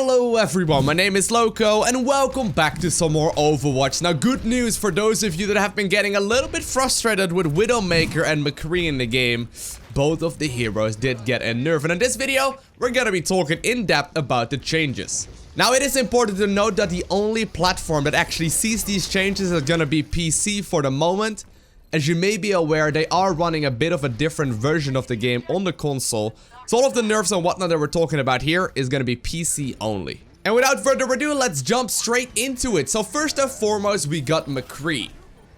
Hello everyone, my name is Lowko and welcome back to some more Overwatch. Now good news for those of you that have been getting a little bit frustrated with Widowmaker and McCree in the game. Both of the heroes did get a nerf, and in this video we're gonna be talking in depth about the changes. Now it is important to note that the only platform that actually sees these changes is gonna be PC for the moment. As you may be aware, they are running a bit of a different version of the game on the console. So all of the nerfs and whatnot that we're talking about here is gonna be PC only. And without further ado, let's jump straight into it. So first and foremost, we got McCree.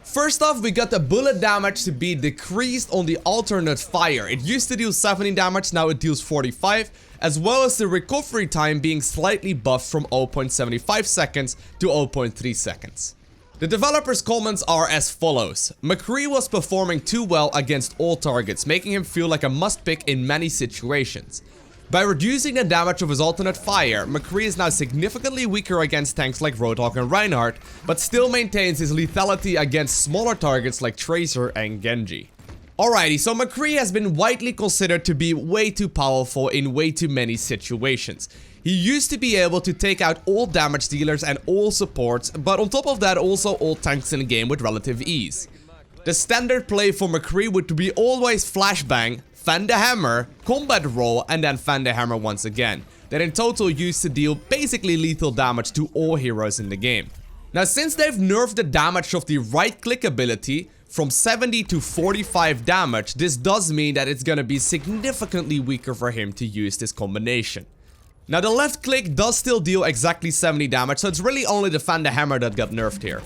First off, we got the bullet damage to be decreased on the alternate fire. It used to deal 70 damage, now it deals 45, as well as the recovery time being slightly buffed from 0.75 seconds to 0.3 seconds. The developer's comments are as follows. McCree was performing too well against all targets, making him feel like a must-pick in many situations. By reducing the damage of his alternate fire, McCree is now significantly weaker against tanks like Roadhog and Reinhardt, but still maintains his lethality against smaller targets like Tracer and Genji. Alrighty, so McCree has been widely considered to be way too powerful in way too many situations. He used to be able to take out all damage dealers and all supports, but on top of that also all tanks in the game with relative ease. The standard play for McCree would be always flashbang, fan the hammer, combat roll, and then fan the hammer once again. That in total used to deal basically lethal damage to all heroes in the game. Now since they've nerfed the damage of the right click ability from 70 to 45 damage, this does mean that it's gonna be significantly weaker for him to use this combination. Now the left click does still deal exactly 70 damage, so it's really only the fan the hammer that got nerfed here.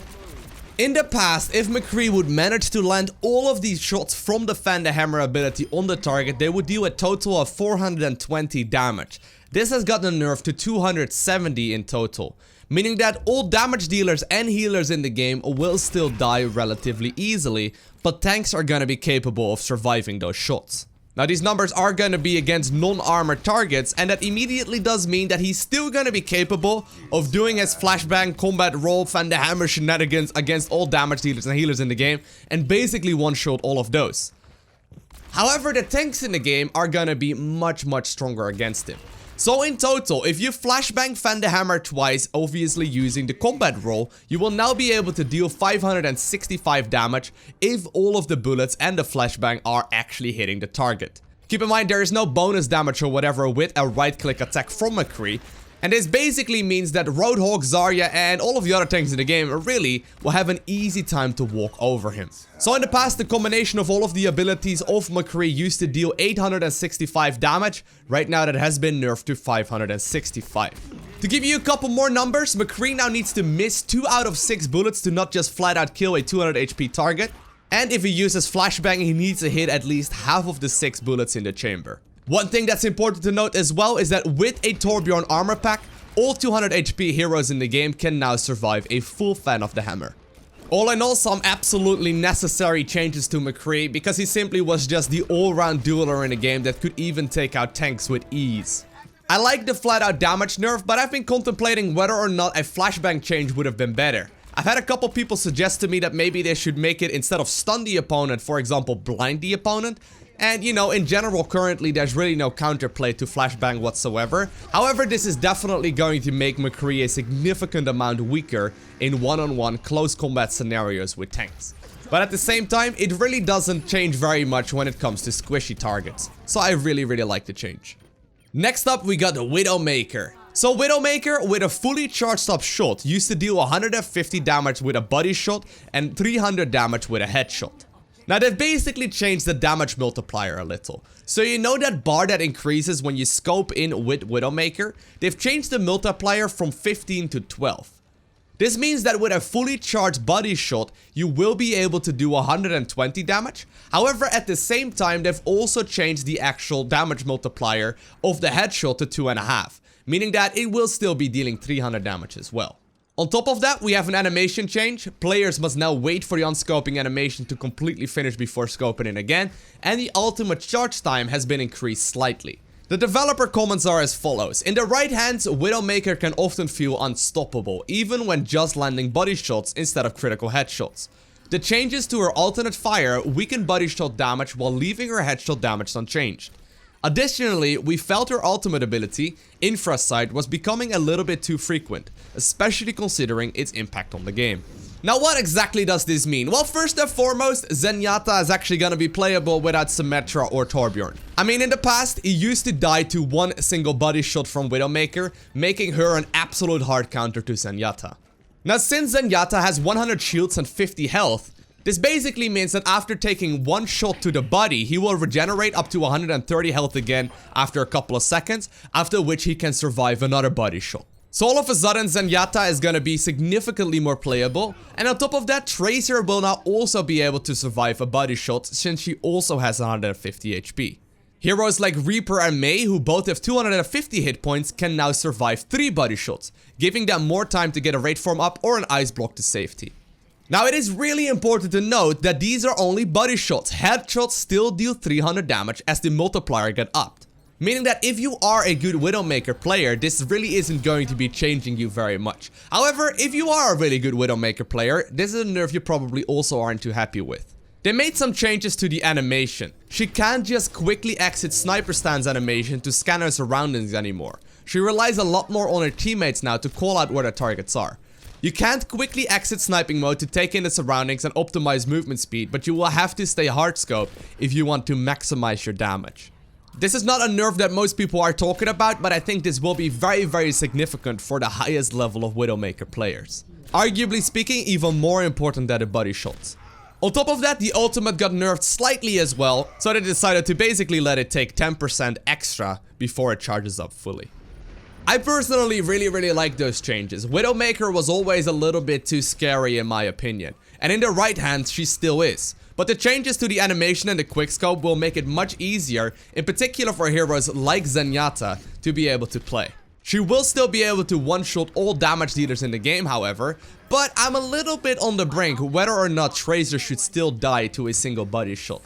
In the past, if McCree would manage to land all of these shots from the fan the hammer ability on the target, they would deal a total of 420 damage. This has gotten nerfed to 270 in total, meaning that all damage dealers and healers in the game will still die relatively easily, but tanks are gonna be capable of surviving those shots. Now these numbers are gonna be against non-armored targets, and that immediately does mean that he's still gonna be capable of doing his flashbang, combat roll, fan the hammer shenanigans against all damage dealers and healers in the game, and basically one-shot all of those. However, the tanks in the game are gonna be much stronger against him. So in total, if you flashbang fan the hammer twice, obviously using the combat roll, you will now be able to deal 565 damage if all of the bullets and the flashbang are actually hitting the target. Keep in mind there is no bonus damage or whatever with a right click attack from McCree, and this basically means that Roadhog, Zarya and all of the other tanks in the game really will have an easy time to walk over him. So in the past, the combination of all of the abilities of McCree used to deal 865 damage. Right now that has been nerfed to 565. To give you a couple more numbers, McCree now needs to miss 2 out of 6 bullets to not just flat out kill a 200 HP target. And if he uses flashbang, he needs to hit at least half of the 6 bullets in the chamber. One thing that's important to note as well is that with a Torbjorn armor pack, all 200 HP heroes in the game can now survive a full fan of the hammer. All in all, some absolutely necessary changes to McCree, because he simply was just the all-round dueler in the game that could even take out tanks with ease. I like the flat out damage nerf, but I've been contemplating whether or not a flashbang change would have been better. I've had a couple people suggest to me that maybe they should make it, instead of stun the opponent, for example blind the opponent. And you know, in general currently there's really no counterplay to flashbang whatsoever. However, this is definitely going to make McCree a significant amount weaker in one-on-one close combat scenarios with tanks. But at the same time, it really doesn't change very much when it comes to squishy targets. So I really like the change. Next up, we got the Widowmaker. So Widowmaker with a fully charged up shot used to deal 150 damage with a body shot and 300 damage with a headshot. Now they've basically changed the damage multiplier a little. So you know that bar that increases when you scope in with Widowmaker? They've changed the multiplier from 15 to 12. This means that with a fully charged body shot, you will be able to do 120 damage. However, at the same time, they've also changed the actual damage multiplier of the headshot to 2.5. Meaning that it will still be dealing 300 damage as well. On top of that, we have an animation change. Players must now wait for the unscoping animation to completely finish before scoping in again, and the ultimate charge time has been increased slightly. The developer comments are as follows. In the right hands, Widowmaker can often feel unstoppable, even when just landing body shots instead of critical headshots. The changes to her alternate fire weaken body shot damage while leaving her headshot damage unchanged. Additionally, we felt her ultimate ability, Infrasight, was becoming a little bit too frequent, especially considering its impact on the game. Now, what exactly does this mean? Well, first and foremost, Zenyatta is actually gonna be playable without Symmetra or Torbjorn. I mean, in the past, he used to die to one single body shot from Widowmaker, making her an absolute hard counter to Zenyatta. Now, since Zenyatta has 100 shields and 50 health, this basically means that after taking one shot to the body, he will regenerate up to 130 health again after a couple of seconds, after which he can survive another body shot. So all of a sudden, Zenyatta is gonna be significantly more playable, and on top of that, Tracer will now also be able to survive a body shot since she also has 150 HP. Heroes like Reaper and Mei, who both have 250 hit points, can now survive 3 body shots, giving them more time to get a rate form up or an ice block to safety. Now, it is really important to note that these are only body shots. Headshots still deal 300 damage as the multiplier get upped. Meaning that if you are a good Widowmaker player, this really isn't going to be changing you very much. However, if you are a really good Widowmaker player, this is a nerf you probably also aren't too happy with. They made some changes to the animation. She can't just quickly exit sniper stance animation to scan her surroundings anymore. She relies a lot more on her teammates now to call out where the targets are. You can't quickly exit sniping mode to take in the surroundings and optimize movement speed, but you will have to stay hard scope if you want to maximize your damage. This is not a nerf that most people are talking about, but I think this will be very significant for the highest level of Widowmaker players. Arguably speaking, even more important than the body shots. On top of that, the ultimate got nerfed slightly as well, so they decided to basically let it take 10% extra before it charges up fully. I personally really like those changes. Widowmaker was always a little bit too scary in my opinion, and in the right hands she still is. But the changes to the animation and the quickscope will make it much easier, in particular for heroes like Zenyatta, to be able to play. She will still be able to one-shot all damage dealers in the game, however, but I'm a little bit on the brink whether or not Tracer should still die to a single body shot.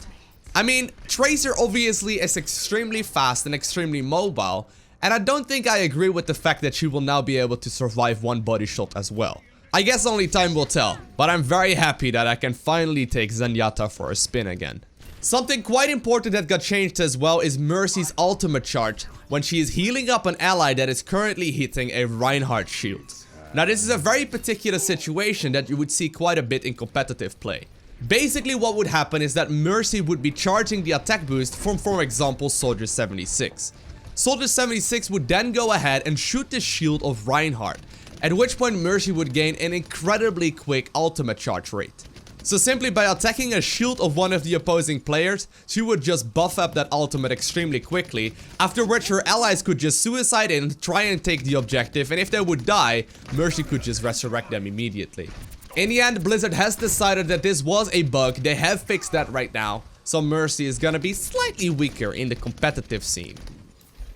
I mean, Tracer obviously is extremely fast and extremely mobile, and I don't think I agree with the fact that she will now be able to survive one body shot as well. I guess only time will tell, but I'm very happy that I can finally take Zenyatta for a spin again. Something quite important that got changed as well is Mercy's ultimate charge when she is healing up an ally that is currently hitting a Reinhardt shield. Now this is a very particular situation that you would see quite a bit in competitive play. Basically what would happen is that Mercy would be charging the attack boost from, for example, Soldier 76. Soldier 76 would then go ahead and shoot the shield of Reinhardt, at which point Mercy would gain an incredibly quick ultimate charge rate. So simply by attacking a shield of one of the opposing players, she would just buff up that ultimate extremely quickly, after which her allies could just suicide in, try and take the objective, and if they would die, Mercy could just resurrect them immediately. In the end, Blizzard has decided that this was a bug, they have fixed that right now, so Mercy is gonna be slightly weaker in the competitive scene.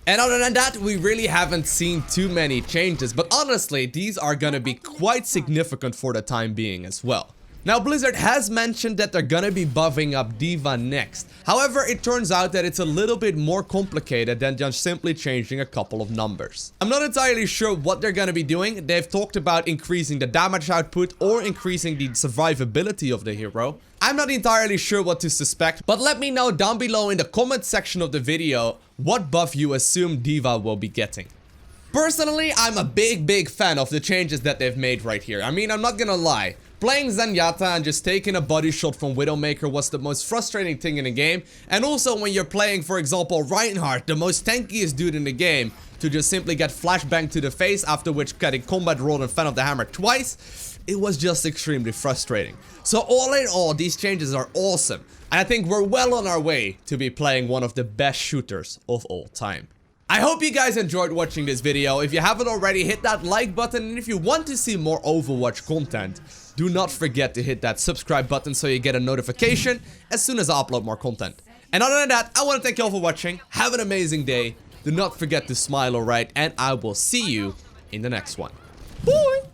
And other than that, we really haven't seen too many changes, but honestly, these are gonna be quite significant for the time being as well. Now, Blizzard has mentioned that they're gonna be buffing up D.Va next. However, it turns out that it's a little bit more complicated than just simply changing a couple of numbers. I'm not entirely sure what they're gonna be doing. They've talked about increasing the damage output or increasing the survivability of the hero. I'm not entirely sure what to suspect, but let me know down below in the comment section of the video what buff you assume D.Va will be getting. Personally, I'm a big fan of the changes that they've made right here. I mean, I'm not gonna lie. Playing Zenyatta and just taking a body shot from Widowmaker was the most frustrating thing in the game. And also when you're playing, for example, Reinhardt, the most tankiest dude in the game, to just simply get flashbanged to the face, after which getting combat rolled in front of the hammer twice, it was just extremely frustrating. So all in all, these changes are awesome. And I think we're well on our way to be playing one of the best shooters of all time. I hope you guys enjoyed watching this video. If you haven't already, hit that like button, and if you want to see more Overwatch content, do not forget to hit that subscribe button so you get a notification as soon as I upload more content. And other than that, I want to thank you all for watching. Have an amazing day. Do not forget to smile, alright, and I will see you in the next one. Bye!